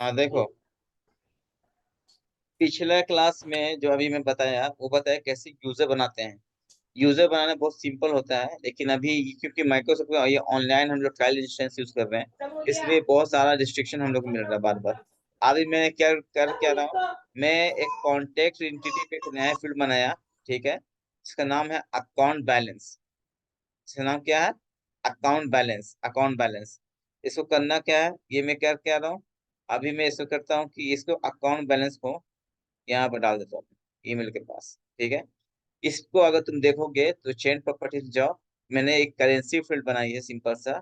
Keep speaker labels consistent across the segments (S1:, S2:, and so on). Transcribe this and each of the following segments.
S1: हाँ देखो, पिछला क्लास में जो अभी मैं बताया वो बताया कैसे यूजर बनाते हैं। यूजर बनाना बहुत सिंपल होता है, लेकिन अभी क्योंकि माइक्रोसॉफ्ट का ये ऑनलाइन हम लोग ट्रायल इंस्टेंस यूज कर रहे हैं, इसलिए बहुत सारा रिस्ट्रिक्शन हम लोग को मिल रहा है बार बार। अभी मैं क्या रहा हूँ, मैं एक कॉन्टेक्ट एंटिटी पे एक नया फील्ड बनाया। ठीक है, इसका नाम है अकाउंट बैलेंस। इसका नाम क्या है? Account balance. Account balance. इसको करना क्या है, ये मैं क्या क्या रहा हूँ। अभी मैं इसको करता हूँ कि इसको अकाउंट बैलेंस को यहाँ पर डाल देता हूँ ईमेल के पास। ठीक है, इसको अगर तुम देखोगे तो चेन प्रॉपर्टीज जाओ। मैंने एक करेंसी फील्ड बनाई है, सिंपल सा,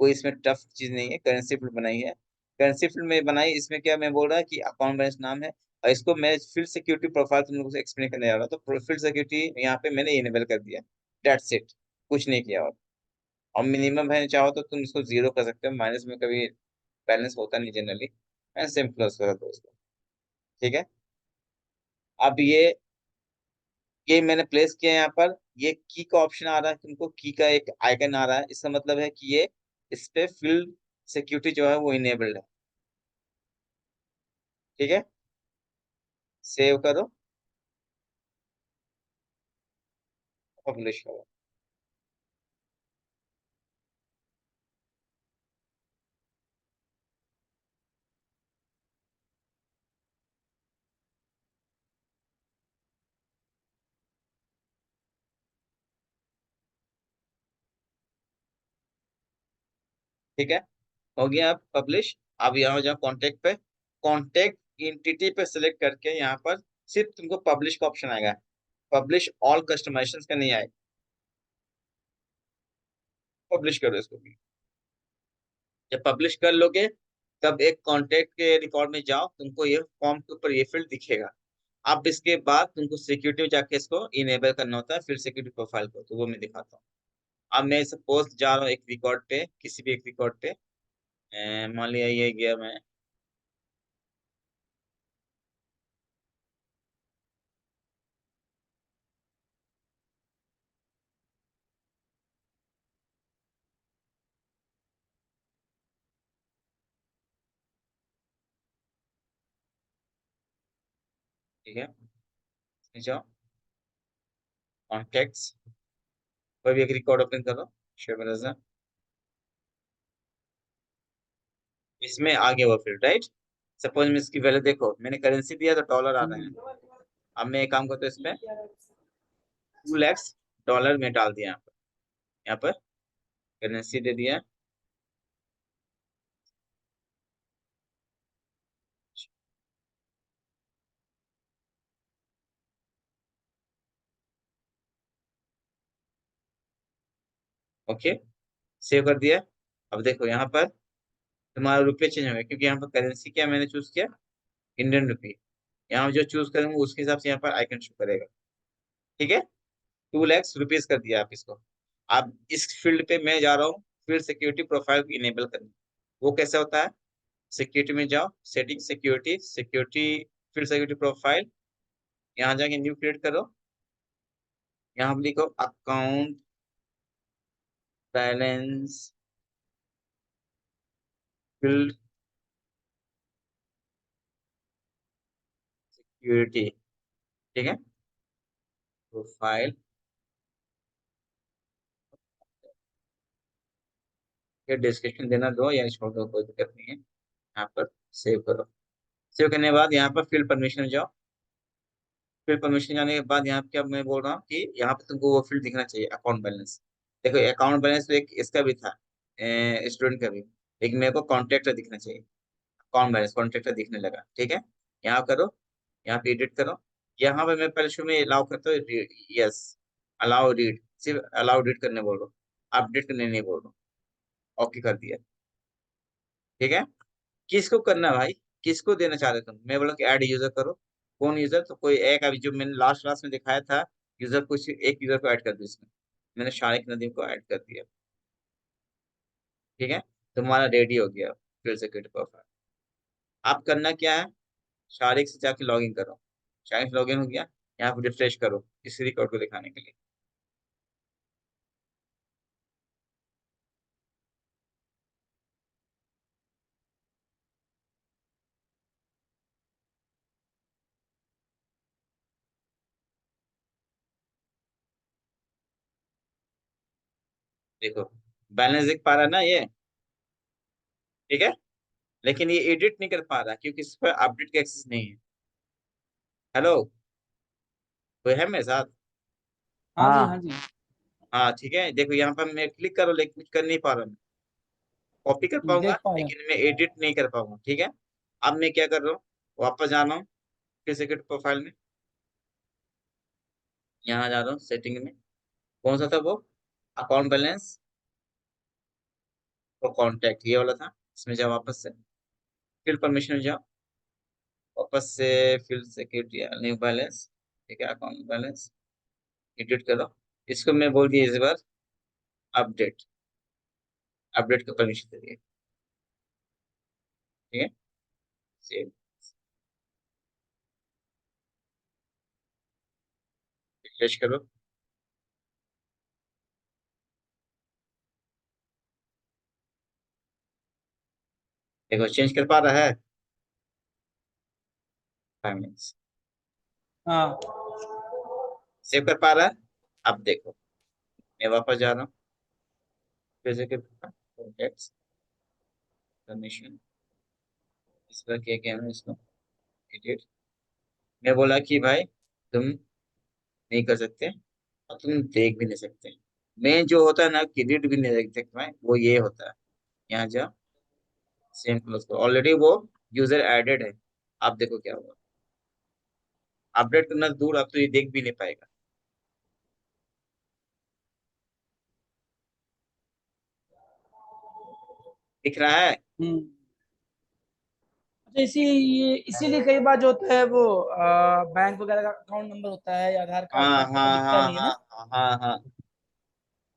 S1: कोई इसमें टफ चीज नहीं है। करेंसी फील्ड बनाई है, करेंसी फील्ड में बनाई। इसमें क्या मैं बोल रहा है कि अकाउंट बैलेंस नाम है, और इसको मैं फील्ड सिक्योरिटी प्रोफाइल तुम लोगों से एक्सप्लेन करने जा रहा हूँ। तो फील्ड सिक्योरिटी यहाँ पे मैंने इनेबल कर दिया। डेट्स इट, कुछ नहीं किया। और मिनिमम है, चाहो तो तुम इसको जीरो कर सकते हो, माइनस में कभी बैलेंस होता नहीं जनरली। मैं सिंपल प्लस कर दो इसको। ठीक है, अब ये मैंने प्लेस किया यहाँ पर। ये की का ऑप्शन आ रहा है, तुमको की का एक आइकन आ रहा है, इसका मतलब है कि ये इस पे फील्ड सिक्योरिटी जो है वो इनेबल्ड है। ठीक है, सेव करो, पब्लिश करो। ठीक है, हो गया अब पब्लिश। अब यहाँ जाओ कॉन्टेक्ट पे, कॉन्टेक्ट एंटिटी पे सिलेक्ट करके यहाँ पर सिर्फ तुमको पब्लिश का ऑप्शन आएगा। पब्लिश ऑल कस्टमाइजेशन का नहीं आएगा। पब्लिश करो इसको भी। जब पब्लिश कर लोगे, तब एक कॉन्टेक्ट के रिकॉर्ड में जाओ, तुमको ये फॉर्म के ऊपर ये फील्ड दिखेगा। अब इसके बाद तुमको सिक्योरिटी में जाके इसको इनेबल करना होता है, फिर सिक्योरिटी प्रोफाइल को, तो वो मैं दिखाता हूँ। अब मैं सपोज जा रहा हूँ एक रिकॉर्ड पे, किसी भी एक रिकॉर्ड पे। मान लिया ये गया मैं। ठीक है, इसमें जाओ, कॉन्टेक्ट्स, कोई भी एक रिकॉर्ड ओपन करो, शेयर। इसमें आ गया वो फील्ड, राइट। सपोज मैं इसकी वैल्यू देखो, मैंने करेंसी दिया तो डॉलर आ रहे हैं। अब मैं एक काम करता हूँ, इसमें 2 लाख डॉलर में डाल दिया। यहाँ पर करेंसी दे दिया। ओके, सेव कर दिया। अब देखो यहाँ पर तुम्हारा रुपये चेंज हो गया, क्योंकि यहाँ पर करेंसी क्या मैंने चूज किया, इंडियन रुपी। यहाँ जो चूज करेंगे उसके हिसाब से यहाँ पर आइकन शो करेगा। ठीक है, 2 लाख रुपीज कर दिया आप इसको। अब इस फील्ड पे मैं जा रहा हूँ, फील्ड सिक्योरिटी प्रोफाइल को इनेबल करने। वो कैसे होता है, सिक्योरिटी में जाओ, setting security, security, field security profile, यहाँ जाके न्यू क्रिएट करो। यहाँ पर लिखो अकाउंट बैलेंस फील्ड सिक्योरिटी। ठीक है, प्रोफाइल, ये डिस्क्रिप्शन देना दो या छोड़ दो, कोई दिक्कत नहीं है। यहाँ पर सेव करो। सेव करने के बाद यहाँ पर फील्ड परमिशन में जाओ। फील्ड परमिशन जाने के बाद यहाँ पे क्या मैं बोल रहा हूँ कि यहाँ पे तुमको वो फील्ड दिखना चाहिए, अकाउंट बैलेंस। देखो अकाउंट बैलेंस तो एक इसका भी था, स्टूडेंट का भी, लेकिन मेरे को कॉन्ट्रैक्टर दिखना चाहिए। अकाउंट बैलेंस कॉन्ट्रैक्टर दिखने लगा। ठीक है, यहाँ करो, यहाँ पे एडिट करो। यहाँ पे मैं पहले शुरू में अलाउ करता हूँ, यस, अलाउ रीड, सिर्फ अलाउ रीड करने बोल रहा हूँ, अपडेट करने नहीं बोल रहा हूँ। ओके कर दिया। ठीक है, किसको करना है भाई, किसको देना चाह रहे तुम? मैं बोला कि ऐड यूजर करो। कौन यूजर? तो कोई एक, अभी जो मैंने लास्ट क्लास में दिखाया था यूजर, कुछ एक यूजर को ऐड कर दो इसमें। मैंने शारिक नदीम को ऐड कर दिया। ठीक है, तुम्हारा रेडी हो गया फिर सिक्योरिटी प्रोफाइल। आप करना क्या है, शारिक से जाके लॉग इन करो। शारिक से लॉग इन हो गया, यहाँ पर रिफ्रेश करो इस रिकॉर्ड को दिखाने के लिए। देखो, बैलेंस दिख पा रहा है ना ये, ठीक है। लेकिन ये एडिट नहीं कर पा रहा क्योंकि इस पर अपडेट का एक्सेस नहीं है। हेलो, कोई है मेरे साथ?
S2: हाँ जी, हाँ जी।
S1: हाँ ठीक है, देखो यहाँ पर मैं क्लिक करो लेकिन कुछ कर नहीं पा रहा हूँ। कॉपी कर पाऊंगा
S2: देख पा रहे हैं।
S1: लेकिन मैं एडिट नहीं कर पाऊंगा, ठीक है। अब मैं क्या कर रहा हूँ, वापस जा रहा हूँ फिर से प्रोफाइल में, यहाँ जा रहा हूँ सेटिंग में। कौन सा था वो, अकाउंट बैलेंस और कॉन्टैक्ट, ये वाला था। इसमें जाओ वापस से, फिल परमिशन में जाओ, वापस से फिल सिक्योरिटी न्यू बैलेंस, ठीक है, अकाउंट बैलेंस एडिट करो। इसको मैं बोल दिया इस बार अपडेट, अपडेट का परमिशन दे दिया, ठीक है। सेव, रिफ्रेश करो। देखो चेंज कर पा रहा है, 5 मिनट्स
S2: हाँ।
S1: सेव कर पा रहा है। अब देखो, मैं वापस जा रहा हूँ फिर से कॉन्टैक्ट्स परमिशन, इसका क्या क्या है इसको एडिट। मैं बोला कि भाई तुम नहीं कर सकते और तुम देख भी नहीं सकते। मैं जो होता है ना कि रीड भी नहीं देख सकता मैं, वो ये होता है। यहाँ जाओ, सेम क्लोज करो, ऑलरेडी वो यूजर एडेड है। आप देखो क्या होगा, अपडेट करना तो दूर, अब तो ये देख भी नहीं पाएगा। दिख रहा है।
S2: हम्म। अच्छा, इसीलिए कई बार जो होता है वो बैंक वगैरह का अकाउंट नंबर होता है या आधार कार्ड
S1: हाँ
S2: का, वो
S1: हाँ
S2: दिखता
S1: हाँ
S2: नहीं है
S1: हाँ
S2: ना।
S1: हाँ हाँ हाँ।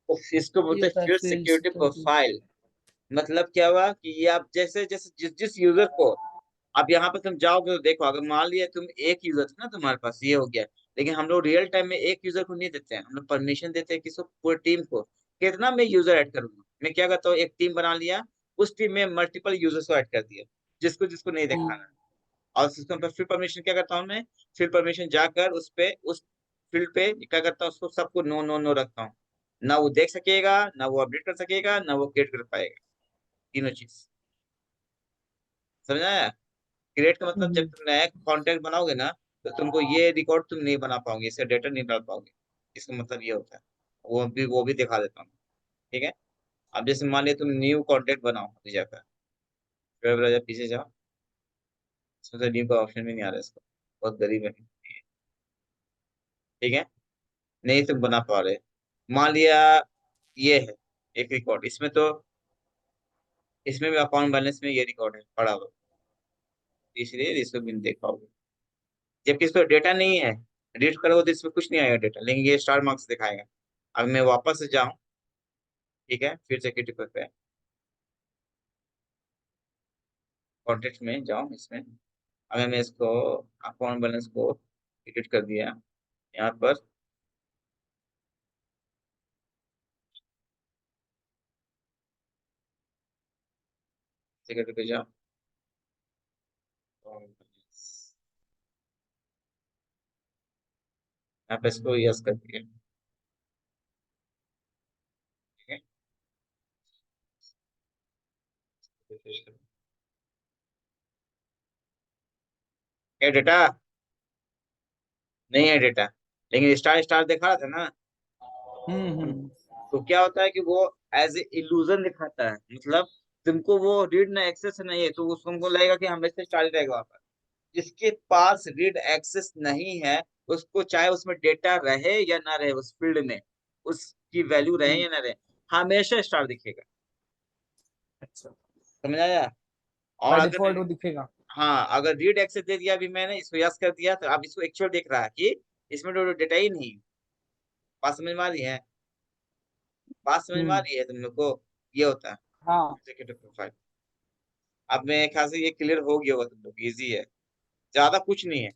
S1: तो इसको
S2: ये
S1: बोलते हैं
S2: होता है
S1: field
S2: field
S1: security
S2: security.
S1: Profile. मतलब क्या हुआ कि ये आप जैसे जैसे जिस जिस यूजर को, अब यहाँ पे तुम जाओगे तो देखो, अगर मान लिया तुम एक यूजर था ना तुम्हारे पास, ये हो गया। लेकिन हम लोग रियल टाइम में एक यूजर को नहीं देते हैं, हम लोग परमिशन देते हैं किसको, पूरी टीम को। कितना मैं यूजर ऐड करूंगा, मैं क्या करता हूँ, एक टीम बना लिया, उस टीम में मल्टीपल यूजर्स को ऐड कर दिया, जिसको जिसको नहीं
S2: हम्म।
S1: दिखाना। और सिस्टम पर फिर परमिशन क्या करता हूँ मैं, फिर परमिशन जाकर उस पे उस फील्ड पे क्या करता हूँ, उसको सबको नो नो नो रखता हूँ। ना वो देख सकेगा, ना वो अपडेट कर सकेगा, ना वो क्रिएट कर पाएगा, तीनों चीज। समझ आया? क्रिएट का मतलब जब
S2: हम्म।
S1: तुम नया कॉन्टेक्ट बनाओगे ना, तो तुमको ये रिकॉर्ड तुम नहीं बना पाओगे, इसका डेटा नहीं डाल पाओगे। इसका मतलब ये होता है, वो भी दिखा देता हूँ, ठीक है। अब जैसे मान लिया तुम न्यू कॉन्टेक्ट बनाओ, अभी जाकर फिर पीछे जाओ, इसमें तो न्यू का ऑप्शन भी नहीं आ रहा है इसको, बहुत गरीब है, ठीक है। नहीं तुम बना पा रहे, मान लिया ये है एक रिकॉर्ड, इसमें तो इसमें भी अकाउंट बैलेंस में ये रिकॉर्ड है पड़ा हुआ, इसलिए इसको भी नहीं देख पाओगे। जबकि इसमें डेटा नहीं है, रीड करोगे तो इसमें कुछ नहीं आएगा डेटा, लेकिन ये स्टार मार्क्स दिखाएगा। अब मैं वापस से जाऊं, ठीक है, फिर से क्रिटिकल पे कॉन्टेक्ट में जाऊं, इसमें अगर मैं इसको अकाउंट बैलेंस को एडिट कर दिया यहाँ पर, सेक्रेटरी पे जाओ, यहाँ पे इसको यस कर दिया, ठीक है। रिफ्रेश करो। क्या डेटा नहीं है डेटा, लेकिन स्टार स्टार दिखा रहा था ना।
S2: हम्म।
S1: तो क्या होता है कि वो एज ए इल्यूजन दिखाता है, मतलब तुमको वो रीड ना एक्सेस नहीं है तो उसको हमको लगेगा कि हमेशा स्टार ही रहेगा वहां पर। जिसके पास रीड एक्सेस नहीं है, उसको चाहे उसमें डेटा रहे या ना रहे, उस फील्ड में उसकी वैल्यू रहे
S2: हम्म।
S1: या ना रहे, हमेशा स्टार दिखेगा।
S2: अच्छा।
S1: समझ आया? और
S2: बाय
S1: अगर,
S2: डिफॉल्ट वो दिखेगा।
S1: हाँ अगर रीड एक्सेस दे दिया अभी मैंने इसको यस कर दिया, तो अब इसको एक्चुअल देख रहा है कि इसमें तो डेटा ही नहीं है। बात समझ में आ रही है? बात समझ में आ
S2: हम्म।
S1: रही है तुम लोग को? ये होता है
S2: हाँ।
S1: Executive profile. अब मेरे ख्याल से ये क्लियर हो गया होगा तुम लोग, इजी है, ज्यादा कुछ नहीं है,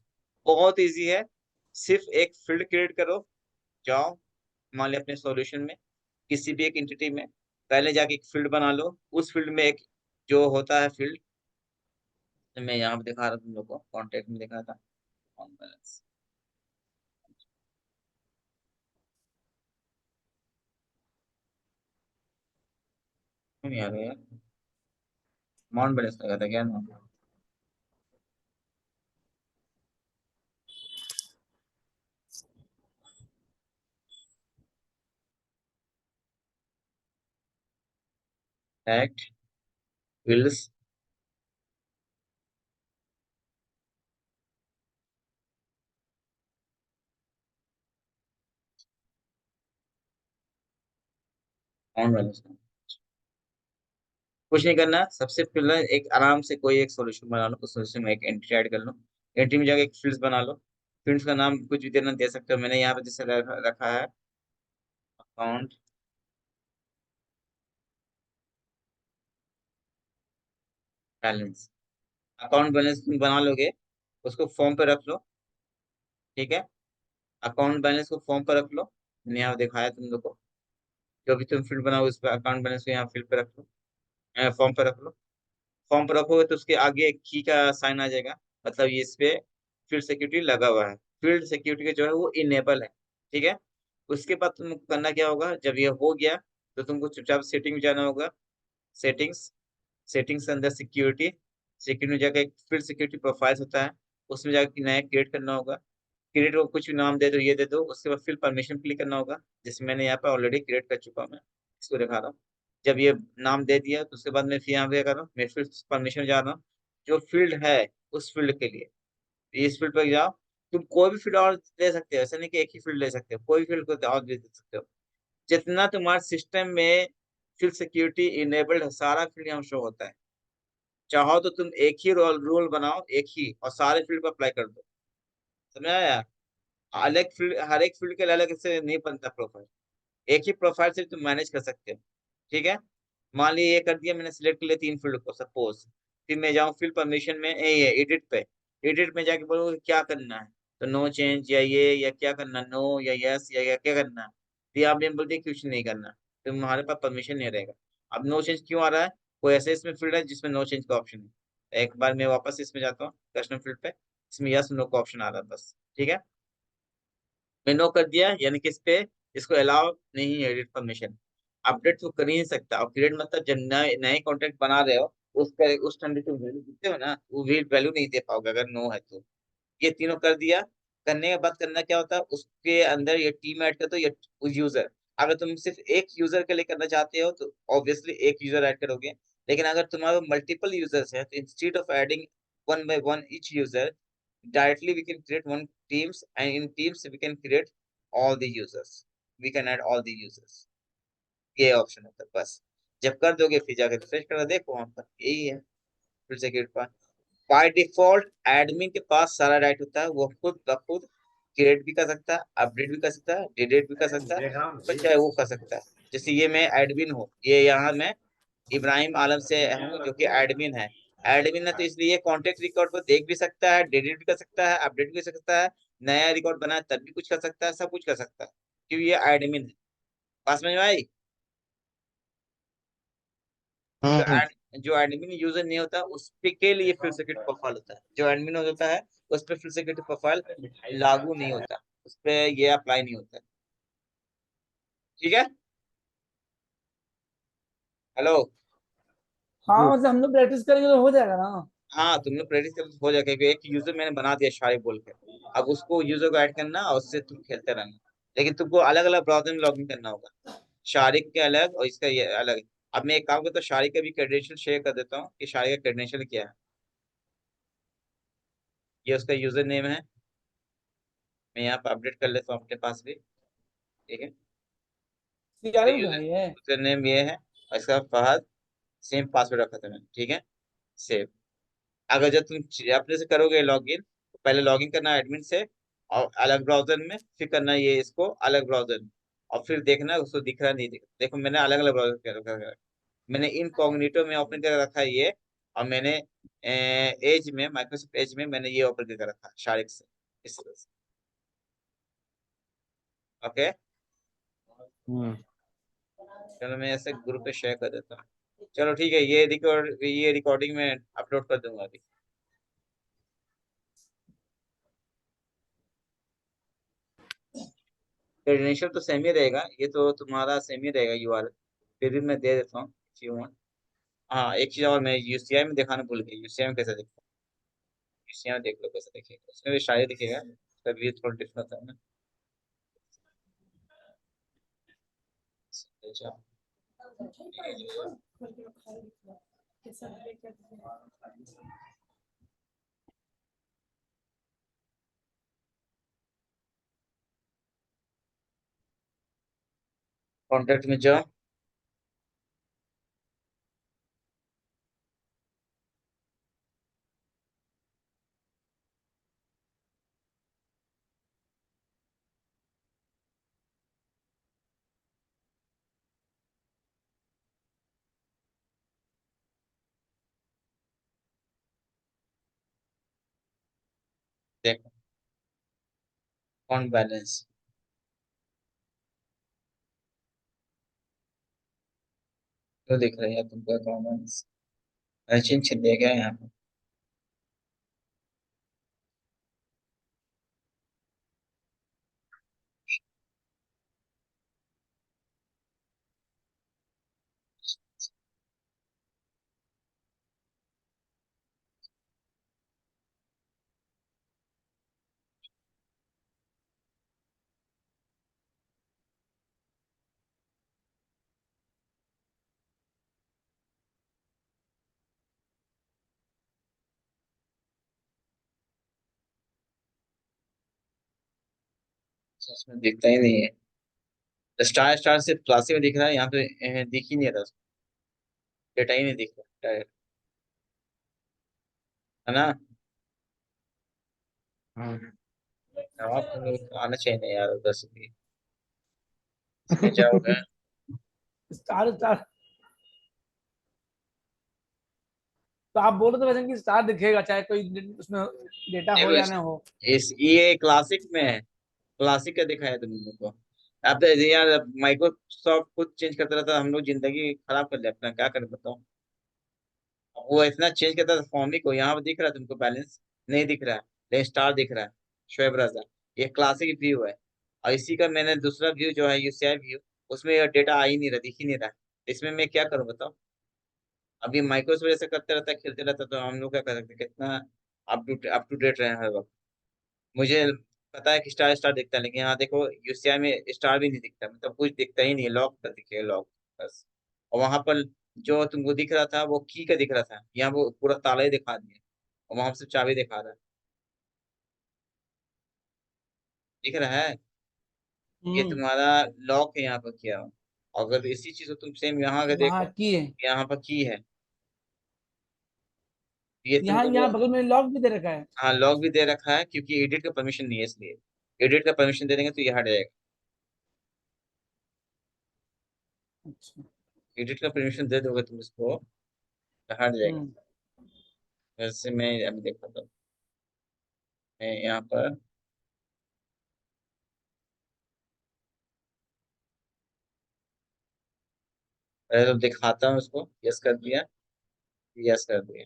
S1: बहुत इजी है। सिर्फ एक फील्ड क्रिएट करो, जाओ मान लिया अपने सॉल्यूशन में, किसी भी एक एंटिटी में पहले जाके एक फील्ड बना लो, उस फील्ड में एक जो होता है फील्ड, मैं यहाँ पे दिखा रहा हूँ तुम लोग को, कॉन्टेक्ट में दिखा था, ऑन बैलेंस, नहीं आ रहा यार, माउंट बैलेंस लगा था क्या ना। एक्ट विल्स माउंट बैलेंस। कुछ नहीं करना, सबसे पहले एक आराम से कोई एक सॉल्यूशन बना लो, उस सॉल्यूशन में एक एंट्री ऐड कर लो। एंट्री में जाके एक फील्ड बना लो। फील्ड्स का नाम कुछ भी देना दे सकते हो, मैंने यहाँ पे जैसे रखा है अकाउंट बैलेंस। अकाउंट बैलेंस तुम बना लोगे, उसको फॉर्म पे रख लो। ठीक है, अकाउंट बैलेंस को फॉर्म पे रख लो, मैंने यहाँ दिखाया तुम लोग को। जो भी तुम फील्ड बनाओ उस पर अकाउंट बैलेंस को यहाँ फील्ड पे रख लो, फॉर्म पे रख लो। फॉर्म पर रखोगे तो उसके आगे एक की का साइन आ जाएगा, मतलब ये इस पे फील्ड सिक्योरिटी लगा हुआ है। फील्ड सिक्योरिटी जो है वो इनेबल है। ठीक है, उसके बाद तुमको करना क्या होगा, जब ये हो गया तो तुमको चुपचाप सेटिंग में जाना होगा। सेटिंग्स, सेटिंग्स के अंदर सिक्योरिटी, सिक्योरिटी में जाकर एक फील्ड सिक्योरिटी प्रोफाइल्स होता है, उसमें जाकर नया क्रिएट करना होगा। क्रिएट को कुछ भी नाम दे दो, ये दे दो, उसके बाद फील्ड परमिशन क्लिक करना होगा, जिसमें मैंने यहाँ पर ऑलरेडी क्रिएट कर चुका हूँ मैं, इसको दिखा रहा हूँ। जब ये नाम दे दिया तो उसके बाद मैं फिर यहाँ पे क्या कर रहा हूँ, मैं फील्ड परमिशन जा रहा हूँ, जो फील्ड है उस फील्ड के लिए। इस फील्ड पर जाओ, तुम कोई भी फील्ड और ले सकते हो, ऐसा नहीं कि एक ही फील्ड ले सकते हो, कोई फील्ड को और दे सकते हो। जितना तुम्हारे सिस्टम में फील्ड सिक्योरिटी इनेबल्ड है, सारा फील्ड यहाँ शो होता है। चाहो तो तुम एक ही रोल रूल बनाओ, एक ही, और सारे फील्ड पर अप्लाई कर दो। समझ आया? अलग फील्ड, हर एक फील्ड के लिए अलग से नहीं बनता प्रोफाइल, एक ही प्रोफाइल से तुम मैनेज कर सकते हो। ठीक है, मान लीजिए ये कर दिया मैंने, सिलेक्ट कर लिया 3 फील्ड को सपोज। फिर मैं जाऊँ फील्ड परमिशन में, ये एडिट पे, एडिट में जाके बोलूँ कि क्या करना है, तो नो चेंज या ये, या क्या करना, नो या यस या क्या करना है। फिर आप ये बोलते कुछ नहीं करना, तो हमारे पास परमिशन नहीं रहेगा। अब नो चेंज क्यों आ रहा है, कोई ऐसे इसमें फील्ड है जिसमें नो चेंज का ऑप्शन है। एक बार मैं वापस इसमें जाता हूँ कस्टम फील्ड पे, इसमें यस नो का ऑप्शन आ रहा है बस। ठीक है, मैं नो कर दिया, यानी कि इस पे इसको अलाउ नहीं है एडिट परमिशन। अपडेट तो कर ही नहीं सकता, और क्रिएट मतलब जब नए नए कॉन्टेक्ट बना रहे हो, उसका उस ठंडे को वैल्यू देते हो ना, वो वैल्यू नहीं दे पाओगे अगर नो है तो। ये तीनों कर दिया, करने के बाद करना क्या होता है, उसके अंदर ये टीम ऐड कर दो, ये यूजर। अगर तुम सिर्फ एक यूजर के लिए करना चाहते हो तो ऑब्वियसली एक यूजर ऐड करोगे, लेकिन अगर तुम्हारे मल्टीपल यूजर्स हैं तो instead of adding one by one each user, directly we can create one teams, and in teams we can create all the users, we can add all the users। ये option होता है बस। जब कर दोगे फिर जाकर रिफ्रेश कर देखो, वहां पर यही है फिर से क्रिएट। बाय डिफॉल्ट एडमिन के पास सारा राइट होता है, वो खुद ब खुद क्रिएट भी कर सकता है, अपडेट भी कर सकता है, डिलीट भी कर सकता है, पर चाहे वो कर सकता है। जैसे ये मैं एडमिन हूँ, ये यहाँ मैं इब्राहिम आलम से हूँ जो कि एडमिन है। एडमिन है तो इसलिए कॉन्टेक्ट रिकॉर्ड को देख भी सकता है, डिलीट भी कर सकता है, अपडेट भी कर सकता है, नया रिकॉर्ड बनाए तब भी कुछ कर सकता है, सब कुछ कर सकता है, क्योंकि ये एडमिन है। पास में भाई, जो
S2: हम्म।
S1: जो एडमिन यूजर नहीं होता उस पे के लिए फिर सिक्योरिटी प्रोफाइल होता है, जो एडमिन होता है उस पे फिर सिक्योरिटी प्रोफाइल लागू नहीं होता, उस पे ये अप्लाई नहीं होता। ठीक है, हेलो।
S2: हाँ मतलब हम लोग प्रैक्टिस करेंगे तो हो जाएगा ना।
S1: हाँ, तुम लोग प्रैक्टिस कर हो जाएगा, क्योंकि एक यूजर मैंने बना दिया शारिक बोल के। अब उसको यूजर को ऐड करना और उससे तुम खेलते रहना, लेकिन तुमको अलग अलग ब्राउजर में लॉगिन करना होगा, शारिक के अलग और इसका ये अलग। अब मैं एक काम करता हूँ, शारिक का भी क्रेडेंशियल शेयर कर देता हूँ कि शारिक का क्रेडेंशियल क्या है। ये उसका यूजर नेम है, मैं यहाँ पर अपडेट कर लेता हूँ अपने पास भी। ठीक है, इसका
S2: सीआरएम का
S1: यूजर
S2: है ये।
S1: यूजर नेम ये है, और इसका फहद, सेम पासवर्ड रखा था मैंने। ठीक है, सेव। अगर जब तुम अपने से करोगे लॉगिन, तो पहले लॉगिन करना एडमिन से, और अलग ब्राउजर में, फिर करना ये इसको अलग ब्राउजर में, और फिर देखना उसको दिख रहा नहीं दिख रहा। देखो मैंने अलग अलग ब्राउजर कर रखा है। मैंने इनकॉग्निटो में ओपन कर रखा है ये, और मैंने एज में, माइक्रोसॉफ्ट एज में मैंने ये ओपन कर रखा है शारिक से, इस तरह से। ओके,
S2: हम्म।
S1: चलो मैं ऐसे ग्रुप पे शेयर कर देता हूँ। चलो ठीक है, ये रिकॉर्डिंग में अपलोड कर दूंगा अभी। क्रेडेंशियल तो सेम ही रहेगा, ये तो तुम्हारा सेम ही रहेगा यूआरएल, फिर भी मैं दे देता हूँ। You want. हाँ, एक चीज और मैं यूसीआई में दिखाना भूल गया, यूसीआई में कैसे दिखता है। यूसीआई में देख लो कैसे दिखेगा, उसमें भी शायद दिखेगा, उसका व्यू थोड़ा डिफरेंट है ना। अच्छा, ये जो कॉन्टेक्ट में जाओ। देखो अकाउंट बैलेंस तो दिख रहा है तुमको अकाउंट बैलेंस। चिन्ह छिप दिया गया है यहाँ पे। उसमें दिखता ही नहीं है। स्टार स्टार सिर्फ क्लासिक में दिख रहा है, यहाँ पे दिख ही नहीं रहा, डेटा ही नहीं दिख रहा है ना। हाँ, जवाब तो आना चाहिए ना यार उधर से भी। इसमें जाओगे।
S2: स्टार स्टार, तो आप बोल रहे थे वैसे कि स्टार दिखेगा चाहे कोई उसमें डेटा हो
S1: देखो
S2: या ना हो।
S1: इस ये क्लासिक में है, क्लासिक का दिखाया तुम लोग को। अब तो यार माइक्रोसॉफ्ट खुद चेंज करता रहता है, हम लोग जिंदगी खराब कर ले अपना, क्या करें बताओ। वो इतना चेंज करता था फॉर्म ही को, यहाँ पे दिख रहा है तुमको बैलेंस, नहीं दिख रहा है, लेकिन स्टार दिख रहा है। शोएब रजा, ये क्लासिक व्यू है। और इसी का मैंने दूसरा व्यू जो है यूसीआई व्यू, उसमें ये डेटा आ ही नहीं रहा, दिख ही नहीं रहा। इसमें मैं क्या करूं बताओ। अभी माइक्रोसॉफ्ट ऐसे करते रहता है, खेलते रहता है, तो हम लोग क्या कर सकते हैं, कितना अप टू डेट रहे हैं हर वक्त। मुझे पता है कि स्टार स्टार दिखता है, लेकिन यहाँ देखो यूसीआई में स्टार भी नहीं दिखता, मतलब कुछ दिखता ही नहीं है, लॉक का दिखेगा लॉक बस। और वहां पर जो तुमको दिख रहा था वो की का दिख रहा था, यहाँ वो पूरा ताला ही दिखा दिया, और वहां से चाबी दिखा रहा है। दिख रहा है, ये
S2: हम्म।
S1: तुम्हारा लॉक है यहाँ पर किया हुआ। अगर इसी चीज को तुम सेम यहाँ अगर
S2: वहाँ
S1: देखो,
S2: की है।
S1: यहाँ पर की है, ये
S2: यहाँ
S1: तुमको वो।
S2: यहाँ बगल में लॉक भी दे रखा है।
S1: हाँ, लॉक भी दे रखा है क्योंकि एडिट का परमिशन नहीं है, इसलिए एडिट का परमिशन दे देंगे तो ये हट जाएगा।
S2: अच्छा।
S1: एडिट का परमिशन दे दोगे तुम इसको, तो हट जाएगा।
S2: हम्म।
S1: वैसे मैं अभी देखा था, मैं यहाँ पर, पहले तो दिखाता हूँ उसको, यस कर दिया, यस कर दिया।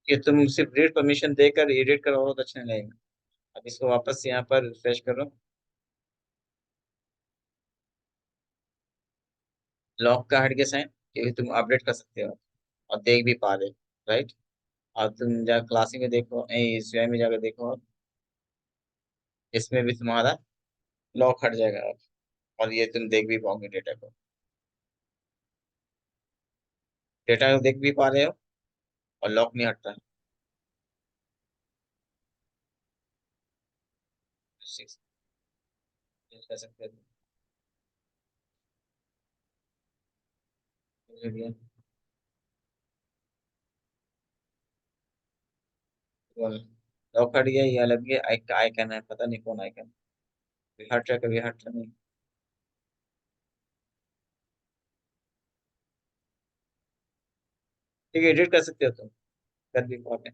S1: ये तुम सिर्फ रीड परमिशन देकर एडिट करो तो अच्छा नहीं लगेगा। अब इसको वापस से यहाँ पर रिफ्रेश करो, लॉक का हट गया साइन, क्योंकि तुम अपडेट कर सकते हो और देख भी पा रहे, राइट। और तुम जा क्लासिक में देखो, एसबीआई में जाकर देखो, इसमें भी तुम्हारा लॉक हट जाएगा अब, और ये तुम देख भी पाओगे डेटा को, डेटा को देख भी पा रहे हो, और लॉक नहीं हटता है। Six, कर सकते हो। लॉक हट गया, ये अलग है, आइकन है, पता नहीं कौन आइकन, हट रहा कभी हट रहा नहीं। ठीक है, एडिट कर सकते हो तुम, कर भी पाओगे।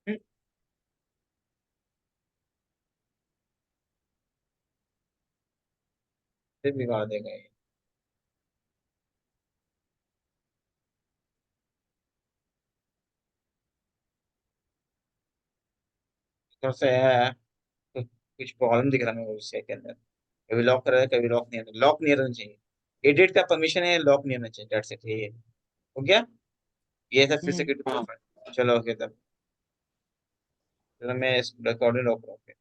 S1: हम्म, फिर बिगाड़ देगा ये। थोड़ा सा है, कुछ प्रॉब्लम दिख रहा है मेरे को उसके अंदर। कभी लॉक कर रहा है, कभी लॉक नहीं रहना चाहिए। एडिट का परमिशन है, लॉक नहीं रहना चाहिए, डेट्स इट, ये हो गया। ये सब फिर
S2: हम्म।
S1: सिक्योरिटी। चलो ओके तब। चलो मैं इस रिकॉर्डिंग रोक रहा हूँ।